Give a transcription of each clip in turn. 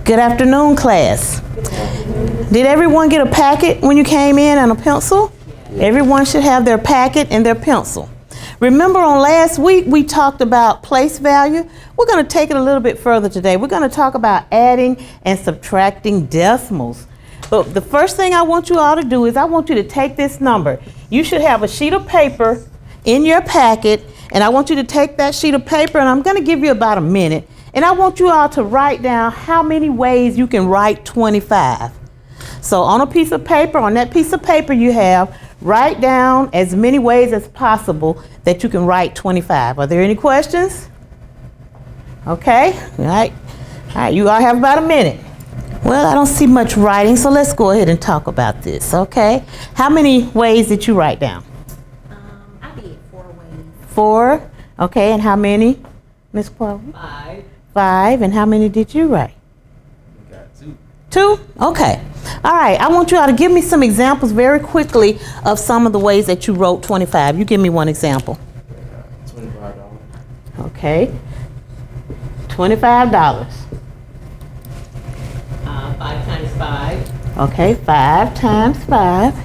Good afternoon, class. Did everyone get a packet when you came in and a pencil? Everyone should have their packet and their pencil. Remember on last week we talked about place value? We're going to take it a little bit further today. We're going to talk about adding and subtracting decimals. But the first thing I want you all to do is I want you to take this number. You should have a sheet of paper in your packet, and I want you to take that sheet of paper, and I'm going to give you about a minute. And I want you all to write down how many ways you can write 25. So on a piece of paper, on that piece of paper you have, write down as many ways as possible that you can write 25. Are there any questions? Okay, all right, you all have about a minute. Well, I don't see much writing, so let's go ahead and talk about this, okay? How many ways did you write down? I did 4 ways. 4, okay, and how many, Ms. Chloe? 5. 5, and how many did you write? We got 2. 2? Okay. All right, I want you all to give me some examples very quickly of some of the ways that you wrote 25. You give me one example. $25. Okay. $25. 5 times 5. Okay, 5 times 5.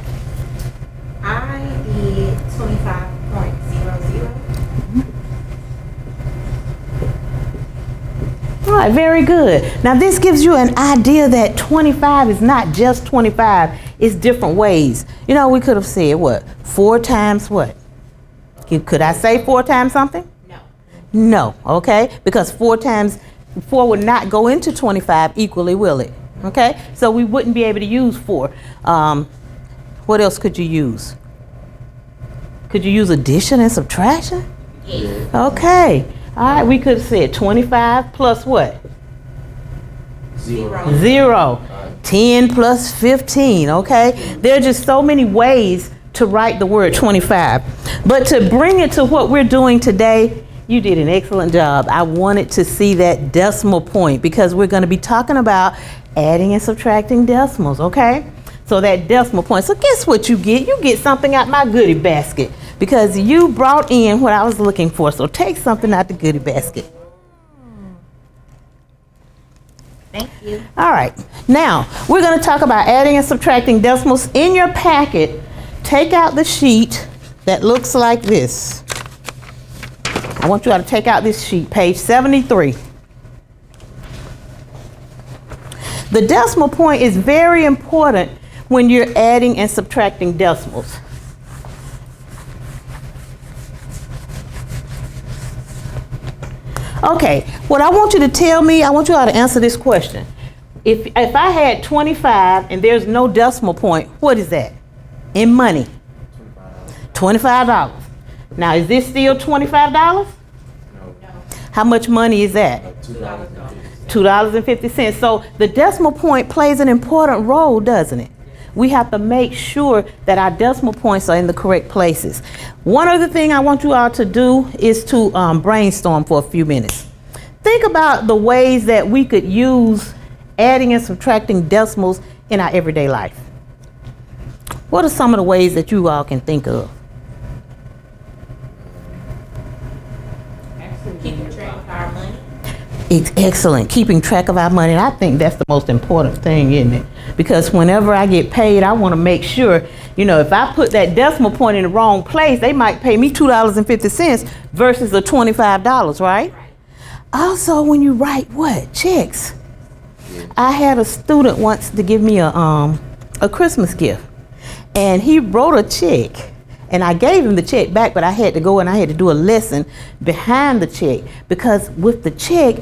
I did 25.00. All right, very good. Now this gives you an idea that 25 is not just 25, it's different ways. You know, we could have said what? 4 times what? Could I say 4 times something? No. No, okay? Because 4 would not go into 25 equally, will it? Okay? So we wouldn't be able to use 4. What else could you use? Could you use addition and subtraction? Yes. Okay. All right, we could have said 25 plus what? 0. 0. 10 plus 15, okay? There are just so many ways to write the word 25. But to bring it to what we're doing today, you did an excellent job. I wanted to see that decimal point because we're going to be talking about adding and subtracting decimals, okay? So that decimal point. So guess what you get? You get something out my goodie basket because you brought in what I was looking for. So take something out the goodie basket. Thank you. All right. Now, we're going to talk about adding and subtracting decimals. In your packet, take out the sheet that looks like this. I want you all to take out this sheet, page 73. The decimal point is very important when you're adding and subtracting decimals. Okay, what I want you to tell me, I want you all to answer this question. If I had 25 and there's no decimal point, what is that? In money? $25. Now, is this still $25? No. How much money is that? $2.50. So the decimal point plays an important role, doesn't it? We have to make sure that our decimal points are in the correct places. One other thing I want you all to do is to brainstorm for a few minutes. Think about the ways that we could use adding and subtracting decimals in our everyday life. What are some of the ways that you all can think of? Keeping track of our money. It's excellent, keeping track of our money. And I think that's the most important thing, isn't it? Because whenever I get paid, I want to make sure, you know, if I put that decimal point in the wrong place, they might pay me $2.50 versus the $25, right? Also, when you write what? Checks. I had a student once to give me a Christmas gift, and he wrote a check. And I gave him the check back, but I had to go and I had to do a lesson behind the check because with the check,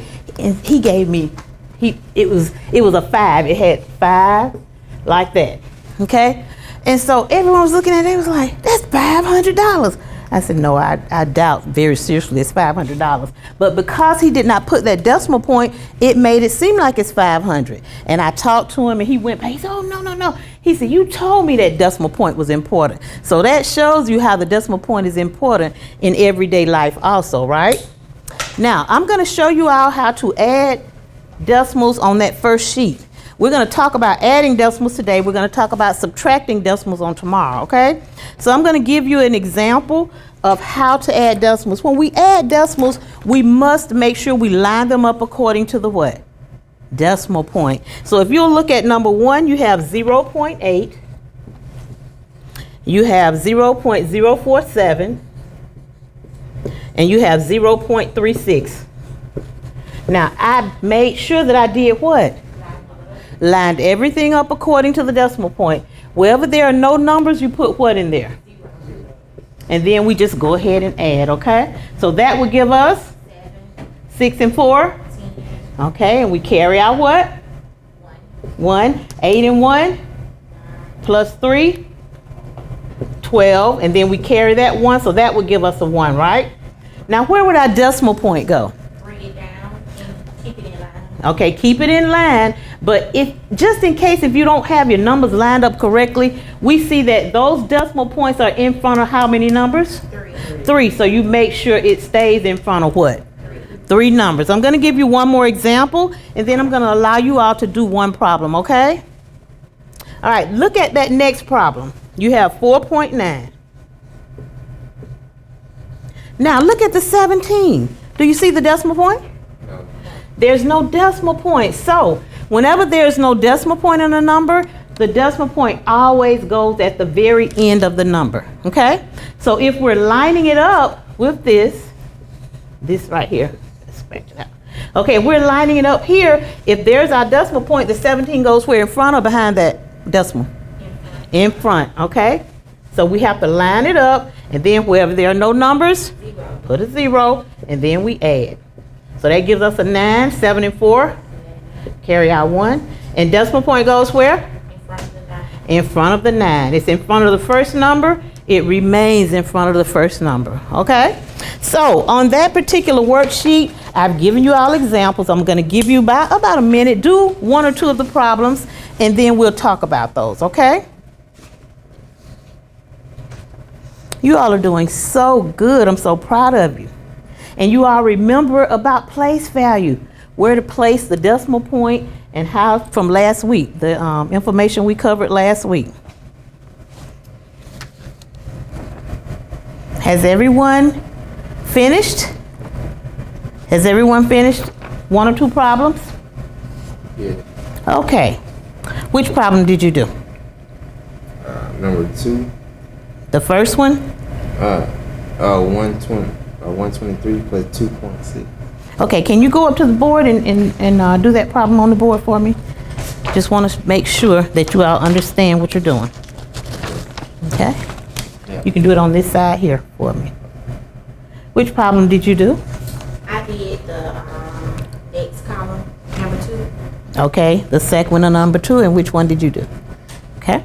he gave me, it was a 5. It had 5 like that, okay? And so everyone was looking at it, they was like, that's $500. I said, no, I doubt very seriously it's $500. But because he did not put that decimal point, it made it seem like it's 500. And I talked to him and he went back, he said, oh, no. He said, you told me that decimal point was important. So that shows you how the decimal point is important in everyday life also, right? Now, I'm going to show you all how to add decimals on that first sheet. We're going to talk about adding decimals today. We're going to talk about subtracting decimals on tomorrow, okay? So I'm going to give you an example of how to add decimals. When we add decimals, we must make sure we line them up according to the what? decimal point. So if you look at number 1, you have 0.8. You have 0.047. And you have 0.36. Now, I made sure that I did what? Lined everything up according to the decimal point. Wherever there are no numbers, you put what in there? And then we just go ahead and add, okay? So that would give us 6 and 4. Okay, and we carry out what? 1. 8 and 1 plus 3, 12. And then we carry that 1, so that would give us a 1, right? Now, where would our decimal point go? Bring it down and keep it in line. Okay, keep it in line, but if just in case if you don't have your numbers lined up correctly, we see that those decimal points are in front of how many numbers? 3. So you make sure it stays in front of what? 3 numbers. I'm going to give you one more example, and then I'm going to allow you all to do one problem, okay? All right, look at that next problem. You have 4.9. Now look at the 17. Do you see the decimal point? No. There's no decimal point. So whenever there's no decimal point in a number, the decimal point always goes at the very end of the number. Okay? So if we're lining it up with this right here. Let's scratch it out. Okay, if we're lining it up here, if there's our decimal point, the 17 goes where, in front or behind that decimal? In front, okay? So we have to line it up, and then wherever there are no numbers, put a 0, and then we add. So that gives us a 9, 7 and 4. Carry out 1. And decimal point goes where? In front of the 9. In front of the 9. It's in front of the first number. It remains in front of the first number. Okay? So on that particular worksheet, I've given you all examples. I'm going to give you about a minute. Do 1 or 2 of the problems, and then we'll talk about those. Okay? You all are doing so good. I'm so proud of you. And you all remember about place value, where to place the decimal point, and how from last week, the information we covered last week. Has everyone finished? Has everyone finished 1 or 2 problems? Yeah. Okay. Which problem did you do? Number 2. The first one? 123 plus 2.6. Okay, can you go up to the board and do that problem on the board for me? Just want to make sure that you all understand what you're doing. Okay? Yeah. You can do it on this side here for me. Which problem did you do? I did the next column, number 2. Okay, the second one, number 2, and which one did you do? Okay?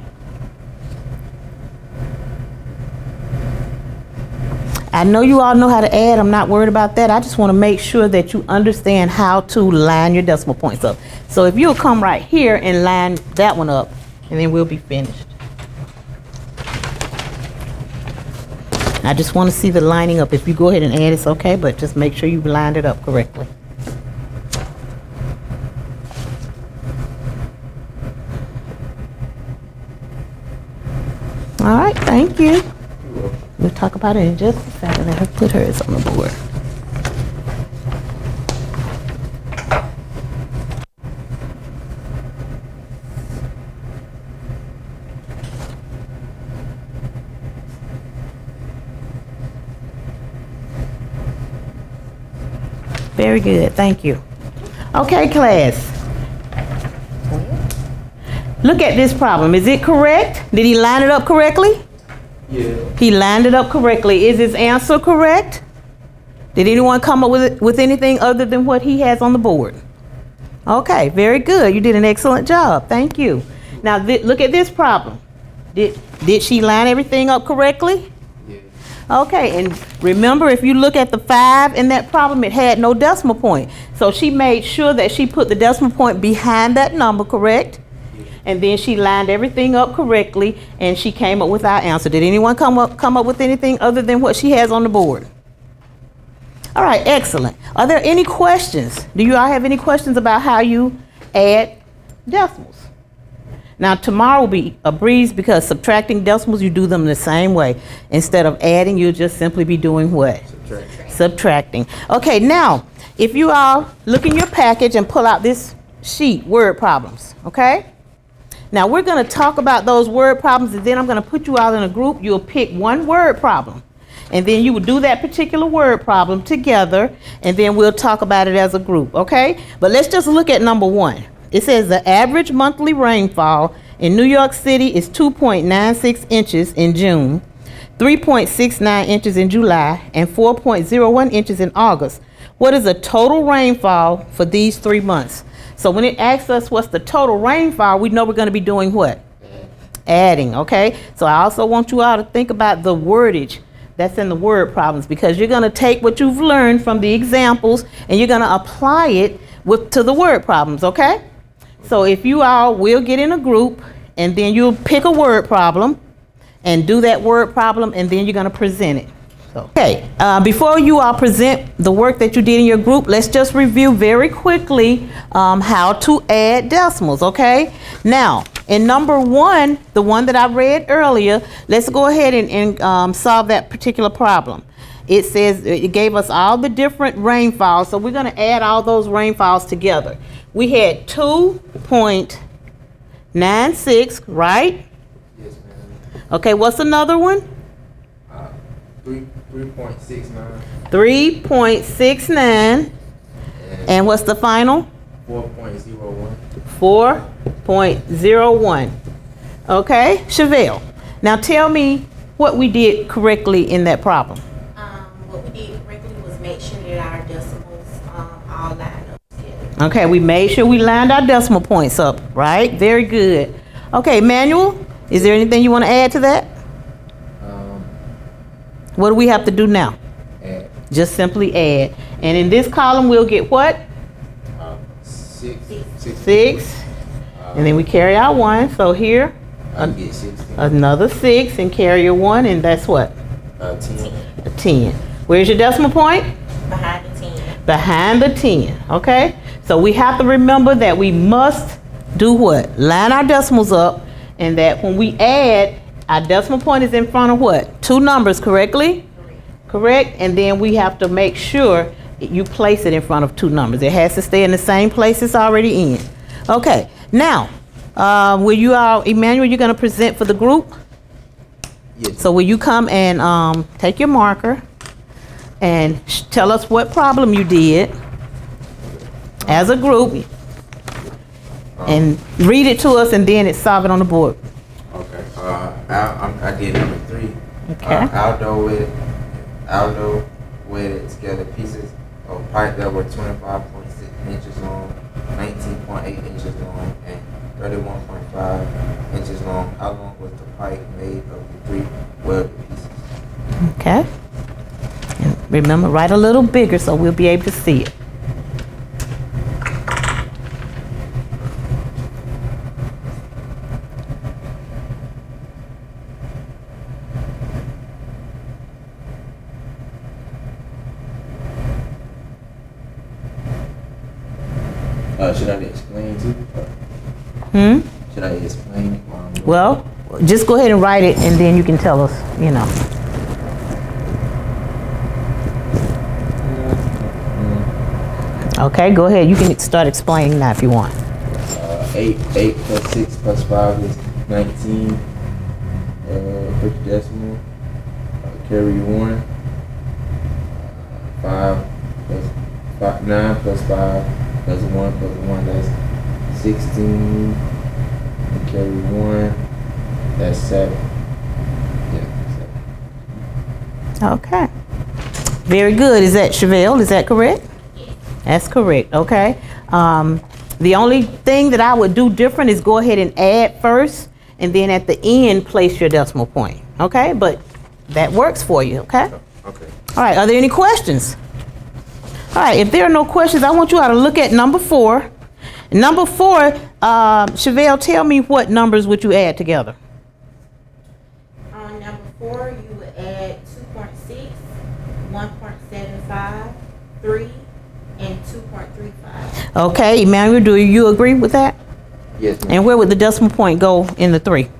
I know you all know how to add. I'm not worried about that. I just want to make sure that you understand how to line your decimal points up. So if you'll come right here and line that one up, and then we'll be finished. I just want to see the lining up. If you go ahead and add, it's okay, but just make sure you lined it up correctly. All right, thank you. We'll talk about it in just a second. Let her put hers on the board. Very good, thank you. Okay, class. Look at this problem. Is it correct? Did he line it up correctly? Yeah. He lined it up correctly. Is his answer correct? Did anyone come up with anything other than what he has on the board? Okay, very good. You did an excellent job. Thank you. Now look at this problem. Did she line everything up correctly? Yeah. Okay, and remember, if you look at the 5 in that problem, it had no decimal point. So she made sure that she put the decimal point behind that number, correct? And then she lined everything up correctly, and she came up with our answer. Did anyone come up with anything other than what she has on the board? All right, excellent. Are there any questions? Do you all have any questions about how you add decimals? Now, tomorrow will be a breeze because subtracting decimals, you do them the same way. Instead of adding, you'll just simply be doing what? Subtract. Subtracting. Okay, now, if you all look in your package and pull out this sheet, word problems, okay? Now we're gonna talk about those word problems, and then I'm gonna put you out in a group. You'll pick one word problem, and then you will do that particular word problem together, and then we'll talk about it as a group, okay? But let's just look at number 1. It says the average monthly rainfall in New York City is 2.96 inches in June, 3.69 inches in July, and 4.01 inches in August. What is the total rainfall for these 3 months? So when it asks us what's the total rainfall, we know we're going to be doing what? Adding, okay? So I also want you all to think about the wordage that's in the word problems, because you're going to take what you've learned from the examples and you're going to apply it to the word problems, okay? So if you all will get in a group, and then you'll pick a word problem and do that word problem, and then you're going to present it. So, okay, before you all present the work that you did in your group, let's just review very quickly how to add decimals, okay? Now, in number 1, the one that I read earlier, let's go ahead and solve that particular problem. It says it gave us all the different rainfalls, so we're going to add all those rainfalls together. We had 2.96, right? Yes, ma'am. Okay, what's another one? 3.69. 3.69. And what's the final? 4.01. 4.01. Okay, Chevelle. Now tell me what we did correctly in that problem. What we did correctly was make sure that our decimals all line up together. Okay, we made sure we lined our decimal points up, right? Very good. Okay, Manuel, is there anything you want to add to that? What do we have to do now? Add. Just simply add. And in this column, we'll get what? 6. 6. And then we carry our 1. So here, I get 16. another 6 and carry your 1, and that's what? 10. A 10. Where's your decimal point? Behind the 10. Behind the 10, okay? So we have to remember that we must do what? Line our decimals up, and that when we add, our decimal point is in front of what? 2 numbers, correctly? Correct. And then we have to make sure you place it in front of 2 numbers. It has to stay in the same place it's already in. Okay, now, will you all, Emmanuel, you're going to present for the group? Yes. So will you come and take your marker and tell us what problem you did as a group, and read it to us, and then solve it on the board. Okay. I did number 3. Okay. Aldo wedded together pieces of pipe that were 25.6 inches long, 19.8 inches long, and 31.5 inches long. How long was the pipe made of the 3 welded pieces? Okay. And remember, write a little bigger so we'll be able to see it. Should I explain too? Should I explain it? Well, just go ahead and write it, and then you can tell us, you know. Okay, go ahead. You can start explaining now if you want. 8 plus 6 plus 5 is 19. Put your decimal. Carry 1. 9 plus 5 plus 1 plus 1, that's 16. And carry 1, that's 7. Yeah, 7. Okay. Very good. Is that Chevelle? Is that correct? That's correct. Okay. The only thing that I would do different is go ahead and add first, and then at the end place your decimal point. Okay, but that works for you. Okay. Okay. All right. Are there any questions? All right. If there are no questions, I want you all to look at number 4. Number 4, Chevelle, tell me what numbers would you add together? On number 4, you would add 2.6, 1.75, 3, and 2.35. Okay, Emmanuel, do you agree with that? Yes, ma'am. And where would the decimal point go in the 3?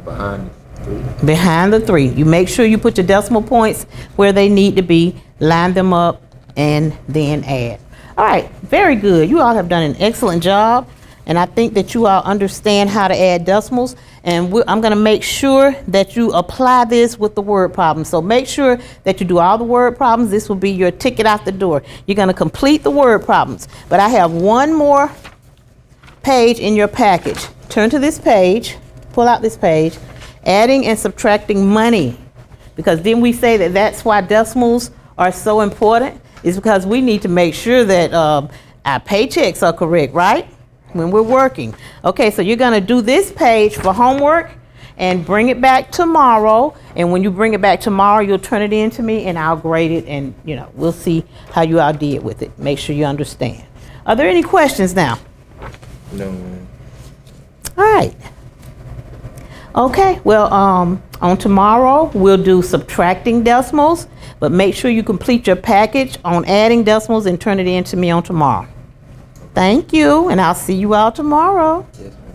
Behind the 3. Behind the 3. You make sure you put your decimal points where they need to be, line them up, and then add. All right, very good. You all have done an excellent job. And I think that you all understand how to add decimals. And I'm going to make sure that you apply this with the word problems. So make sure that you do all the word problems. This will be your ticket out the door. You're going to complete the word problems. But I have one more page in your package. Turn to this page. Pull out this page. Adding and subtracting money. Because then we say that that's why decimals are so important. Is because we need to make sure that our paychecks are correct, right? When we're working. Okay, so you're going to do this page for homework and bring it back tomorrow. And when you bring it back tomorrow, you'll turn it in to me and I'll grade it, and we'll see how you all did with it. Make sure you understand. Are there any questions now? No, man. All right. Okay, well, on tomorrow, we'll do subtracting decimals, but make sure you complete your package on adding decimals and turn it in to me on tomorrow. Thank you, and I'll see you all tomorrow. Yes, ma'am.